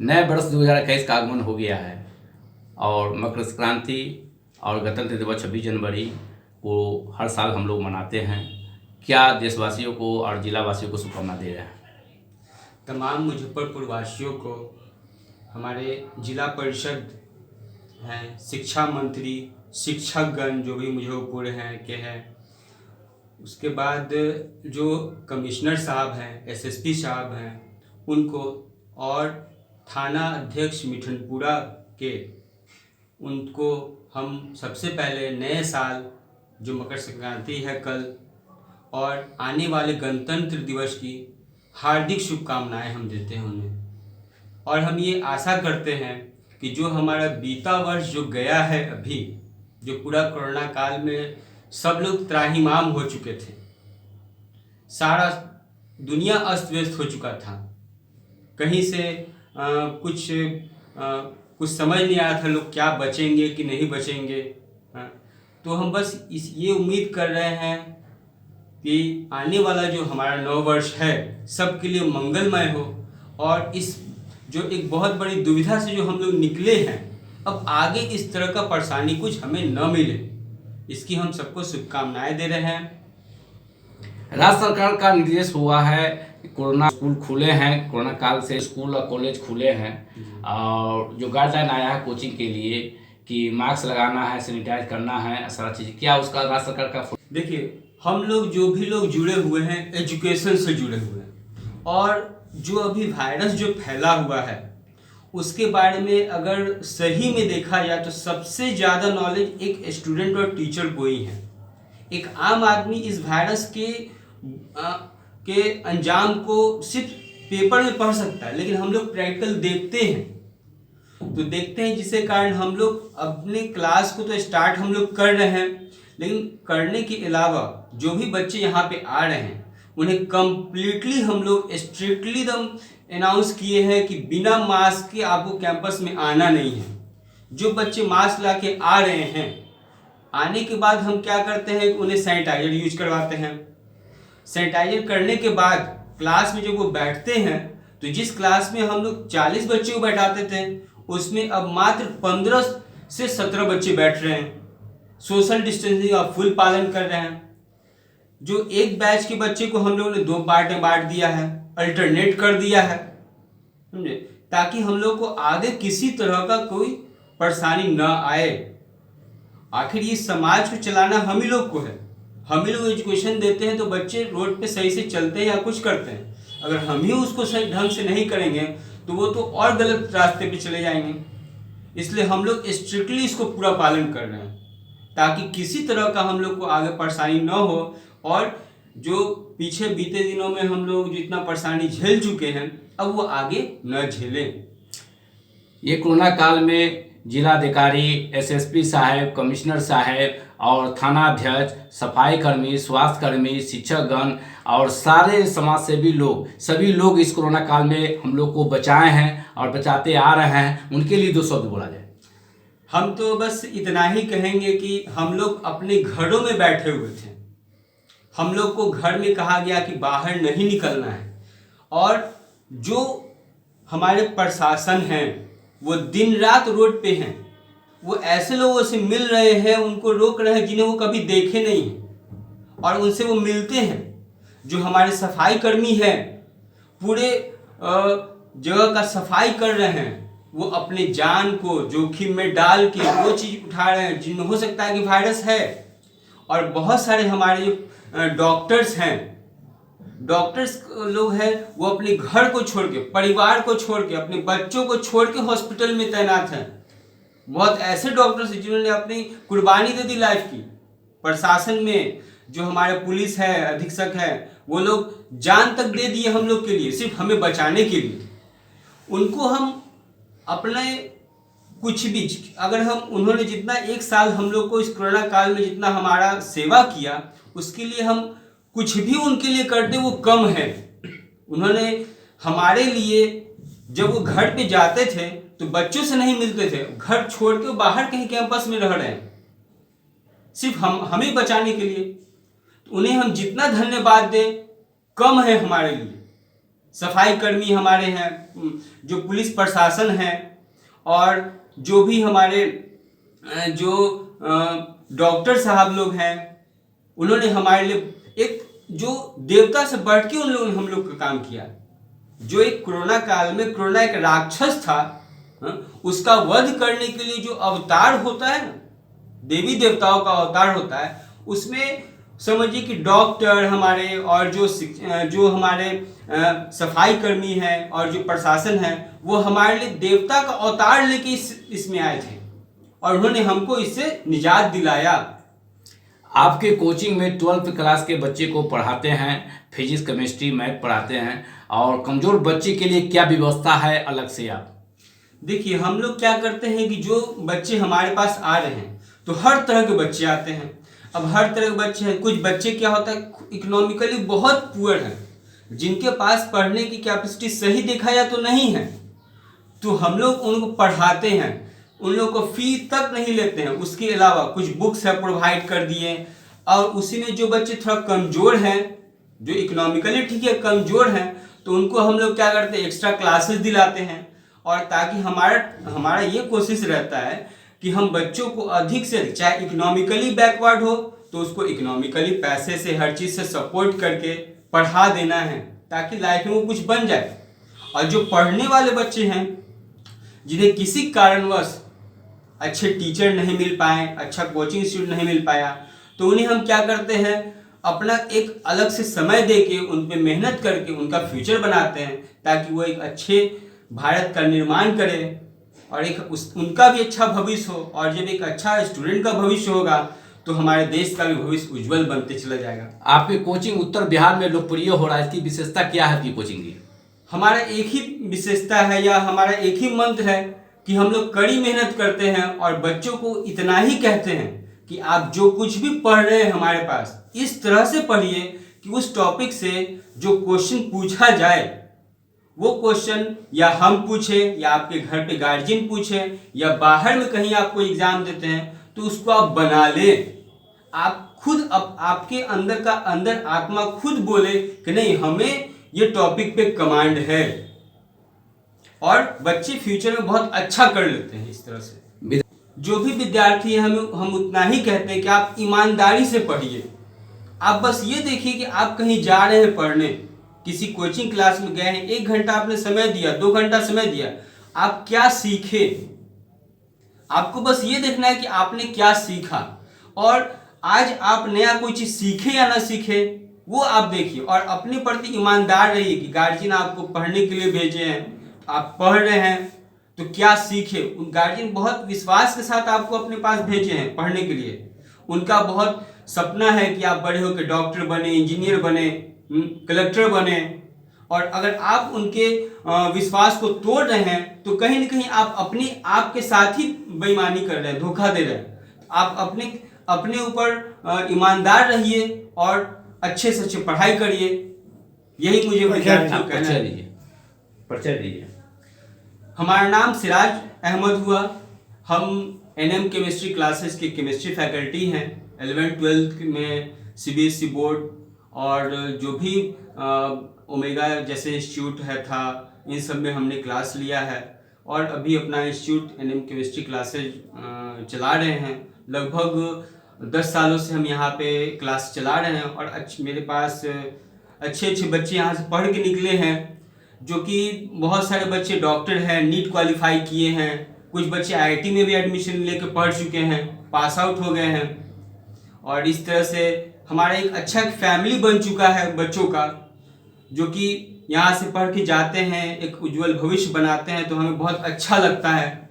नए वर्ष 2021 का आगमन हो गया है और मकर संक्रांति और गणतंत्र दिवस 26 जनवरी को हर साल हम लोग मनाते हैं। क्या देशवासियों को और जिलावासियों को शुभकामना दे रहे हैं? तमाम मुजफ्फरपुर वासियों को हमारे जिला परिषद हैं, शिक्षा मंत्री, शिक्षकगण जो भी मुजफ्फरपुर हैं के हैं, उसके बाद जो कमिश्नर साहब हैं, एसएसपी साहब हैं, उनको और थाना अध्यक्ष मिठनपुरा के उनको हम सबसे पहले नए साल जो मकर संक्रांति है कल और आने वाले गणतंत्र दिवस की हार्दिक शुभकामनाएं हम देते हैं उन्हें। और हम ये आशा करते हैं कि जो हमारा बीता वर्ष जो गया है अभी, जो पूरा कोरोना काल में सब लोग त्राहिमाम हो चुके थे, सारा दुनिया अस्त व्यस्त हो चुका था, कहीं से कुछ समझ नहीं आया था लोग क्या बचेंगे कि नहीं बचेंगे। तो हम बस ये उम्मीद कर रहे हैं कि आने वाला जो हमारा नव वर्ष है सबके लिए मंगलमय हो और इस जो एक बहुत बड़ी दुविधा से जो हम लोग निकले हैं, अब आगे इस तरह का परेशानी कुछ हमें न मिले, इसकी हम सबको शुभकामनाएं दे रहे हैं। राज्य सरकार का निर्देश हुआ है कि कोरोना स्कूल खुले हैं, कोरोना काल से स्कूल और कॉलेज खुले हैं और जो गाइडलाइन आया है कोचिंग के लिए कि मास्क लगाना है, सैनिटाइज करना है, सारा चीज़, क्या उसका राज्य सरकार का? देखिए, हम लोग जो भी लोग जुड़े हुए हैं एजुकेशन से जुड़े हुए हैं और जो अभी वायरस जो फैला हुआ है उसके बारे में अगर सही में देखा जाए तो सबसे ज़्यादा नॉलेज एक स्टूडेंट और टीचर को ही है। एक आम आदमी इस वायरस के अंजाम को सिर्फ पेपर में पढ़ सकता है, लेकिन हम लोग प्रैक्टिकल देखते हैं जिसके कारण हम लोग अपने क्लास को तो स्टार्ट हम लोग कर रहे हैं, लेकिन करने के अलावा जो भी बच्चे यहाँ पे आ रहे हैं उन्हें कम्प्लीटली हम लोग स्ट्रिक्टली एकदम अनाउंस किए हैं कि बिना मास्क के आपको कैंपस में आना नहीं है। जो बच्चे मास्क ला के आ रहे हैं, आने के बाद हम क्या करते हैं, उन्हें सैनिटाइजर यूज करवाते हैं। सैनिटाइजर करने के बाद क्लास में जब वो बैठते हैं तो जिस क्लास में हम लोग 40 बच्चे को बैठाते थे उसमें अब मात्र 15 से 17 बच्चे बैठ रहे हैं। सोशल डिस्टेंसिंग का फुल पालन कर रहे हैं। जो एक बैच के बच्चे को हम लोगों ने 2 पार्ट में बांट दिया है, अल्टरनेट कर दिया है, समझे, ताकि हम लोग को आगे किसी तरह का कोई परेशानी न आए। आखिर ये समाज को चलाना हम ही लोग को है, हम ही लोग एजुकेशन देते हैं तो बच्चे रोड पे सही से चलते हैं या कुछ करते हैं। अगर हम ही उसको सही ढंग से नहीं करेंगे तो वो तो और गलत रास्ते पे चले जाएंगे। इसलिए हम लोग स्ट्रिक्टली इसको पूरा पालन कर रहे हैं ताकि किसी तरह का हम लोग को आगे परेशानी न हो और जो पीछे बीते दिनों में हम लोग जितना परेशानी झेल चुके हैं अब वो आगे न झेलें। ये कोरोना काल में जिलाधिकारी, एसएसपी साहब, कमिश्नर साहब और थाना अध्यक्ष, सफाई कर्मी, स्वास्थ्य कर्मी, शिक्षकगण और सारे समाजसेवी लोग, सभी लोग इस कोरोना काल में हम लोग को बचाए हैं और बचाते आ रहे हैं। उनके लिए 2 शब्द बोला जाए। हम तो बस इतना ही कहेंगे कि हम लोग अपने घरों में बैठे हुए थे, हम लोग को घर में कहा गया कि बाहर नहीं निकलना है और जो हमारे प्रशासन हैं वो दिन रात रोड पे हैं, वो ऐसे लोगों से मिल रहे हैं, उनको रोक रहे हैं जिन्हें वो कभी देखे नहीं हैं और उनसे वो मिलते हैं। जो हमारे सफाई कर्मी हैं पूरे जगह का सफाई कर रहे हैं, वो अपने जान को जोखिम में डाल के वो चीज़ उठा रहे हैं जिनमें हो सकता है कि वायरस है। और बहुत सारे हमारे जो डॉक्टर्स हैं, डॉक्टर्स लोग हैं, वो अपने घर को छोड़ के, परिवार को छोड़ के, अपने बच्चों को छोड़ के हॉस्पिटल में तैनात हैं। बहुत ऐसे डॉक्टर्स हैं जिन्होंने अपनी कुर्बानी दे दी लाइफ की। प्रशासन में जो हमारे पुलिस है, अधीक्षक है, वो लोग जान तक दे दिए हम लोग के लिए, सिर्फ हमें बचाने के लिए। उनको हम अपने कुछ भी, अगर हम उन्होंने जितना 1 साल हम लोग को इस कोरोना काल में जितना हमारा सेवा किया उसके लिए हम कुछ भी उनके लिए करते वो कम है। उन्होंने हमारे लिए जब वो घर पे जाते थे तो बच्चों से नहीं मिलते थे, घर छोड़ के बाहर कहीं कैंपस में रह रहे हैं सिर्फ हमें बचाने के लिए। तो उन्हें हम जितना धन्यवाद दें कम है हमारे लिए। सफाई कर्मी हमारे हैं, जो पुलिस प्रशासन है, और जो भी हमारे जो डॉक्टर साहब लोग हैं, उन्होंने हमारे लिए एक जो देवता से बढ़ के उन लोगों ने हम लोग का काम किया। जो एक कोरोना काल में, कोरोना एक राक्षस था, उसका वध करने के लिए जो अवतार होता है ना, देवी देवताओं का अवतार होता है, उसमें समझिए कि डॉक्टर हमारे और जो हमारे सफाई कर्मी हैं और जो प्रशासन है, वो हमारे लिए देवता का अवतार लेके इसमें आए थे और उन्होंने हमको इससे निजात दिलाया। आपके कोचिंग में 12th क्लास के बच्चे को पढ़ाते हैं, फिजिक्स केमिस्ट्री मैथ पढ़ाते हैं, और कमज़ोर बच्चे के लिए क्या व्यवस्था है अलग से आप? देखिए, हम लोग क्या करते हैं कि जो बच्चे हमारे पास आ रहे हैं, तो हर तरह के बच्चे आते हैं। अब हर तरह के बच्चे हैं, कुछ बच्चे क्या होता है इकोनॉमिकली बहुत पुअर हैं, जिनके पास पढ़ने की कैपेसिटी सही देखा जाए तो नहीं है, तो हम लोग उनको पढ़ाते हैं, उन लोग को फी तक नहीं लेते हैं। उसके अलावा कुछ बुक्स है प्रोवाइड कर दिए, और उसी में जो बच्चे थोड़ा कमज़ोर हैं, जो इकोनॉमिकली ठीक है कमज़ोर हैं, तो उनको हम लोग क्या करते हैं एक्स्ट्रा क्लासेस दिलाते हैं। और ताकि हमारा ये कोशिश रहता है कि हम बच्चों को अधिक से अधिक, चाहे इकोनॉमिकली बैकवर्ड हो तो उसको इकोनॉमिकली पैसे से हर चीज़ से सपोर्ट करके पढ़ा देना है, ताकि लाइफ में वो कुछ बन जाए। और जो पढ़ने वाले बच्चे हैं, जिन्हें किसी कारणवश अच्छे टीचर नहीं मिल पाए, अच्छा कोचिंग इंस्टीट्यूट नहीं मिल पाया, तो उन्हें हम क्या करते हैं अपना एक अलग से समय देके उन पे मेहनत करके उनका फ्यूचर बनाते हैं, ताकि वो एक अच्छे भारत का निर्माण करें और उनका भी अच्छा भविष्य हो। और जब एक अच्छा स्टूडेंट का भविष्य होगा तो हमारे देश का भी भविष्य उज्जवल बनते चला जाएगा। आपकी कोचिंग उत्तर बिहार में लोकप्रिय हो रहा है, इसकी विशेषता क्या है आपकी कोचिंग की? हमारा एक ही विशेषता है या हमारा एक ही मंत्र है कि हम लोग कड़ी मेहनत करते हैं और बच्चों को इतना ही कहते हैं कि आप जो कुछ भी पढ़ रहे हैं हमारे पास, इस तरह से पढ़िए कि उस टॉपिक से जो क्वेश्चन पूछा जाए, वो क्वेश्चन या हम पूछें या आपके घर पे गार्जियन पूछें या बाहर में कहीं आपको एग्जाम देते हैं, तो उसको आप बना लें। आप खुद आपके अंदर का अंदर आत्मा खुद बोले कि नहीं, हमें ये टॉपिक पे कमांड है, और बच्चे फ्यूचर में बहुत अच्छा कर लेते हैं इस तरह से। जो भी विद्यार्थी है, हम उतना ही कहते हैं कि आप ईमानदारी से पढ़िए। आप बस ये देखिए कि आप कहीं जा रहे हैं पढ़ने, किसी कोचिंग क्लास में गए हैं, 1 घंटा आपने समय दिया, 2 घंटा समय दिया, आप क्या सीखे, आपको बस ये देखना है कि आपने क्या सीखा। और आज आप नया कोई चीज़ सीखे या ना सीखे वो आप देखिए, और अपने प्रति ईमानदार रहिए कि गार्जियन आपको पढ़ने के लिए भेजे हैं, आप पढ़ रहे हैं तो क्या सीखे। उन गार्जियन बहुत विश्वास के साथ आपको अपने पास भेजे हैं पढ़ने के लिए। उनका बहुत सपना है कि आप बड़े होकर डॉक्टर बने, इंजीनियर बने, कलेक्टर बने, और अगर आप उनके विश्वास को तोड़ रहे हैं तो कहीं ना कहीं आप के साथ ही बेईमानी कर रहे हैं, धोखा दे रहे हैं। आप अपने ऊपर ईमानदार रहिए और अच्छे से अच्छे पढ़ाई करिए। यही मुझे विद्यार्थियों को कहना है। परिचय दीजिए। हमारा नाम सिराज अहमद हुआ। हम NM केमिस्ट्री क्लासेस के केमिस्ट्री फैकल्टी हैं। 11th-12th में CBSE बोर्ड और जो भी ओमेगा जैसे इंस्टीट्यूट था, इन सब में हमने क्लास लिया है, और अभी अपना इंस्टीट्यूट NM केमिस्ट्री क्लासेज चला रहे हैं। लगभग 10 सालों से हम यहाँ पे क्लास चला रहे हैं, और मेरे पास अच्छे बच्चे यहाँ से पढ़ के निकले हैं, जो कि बहुत सारे बच्चे डॉक्टर हैं, नीट क्वालिफाई किए हैं, कुछ बच्चे IIT में भी एडमिशन लेके पढ़ चुके हैं, पास आउट हो गए हैं। और इस तरह से हमारा एक अच्छा फैमिली बन चुका है बच्चों का, जो कि यहाँ से पढ़ के जाते हैं, एक उज्जवल भविष्य बनाते हैं, तो हमें बहुत अच्छा लगता है।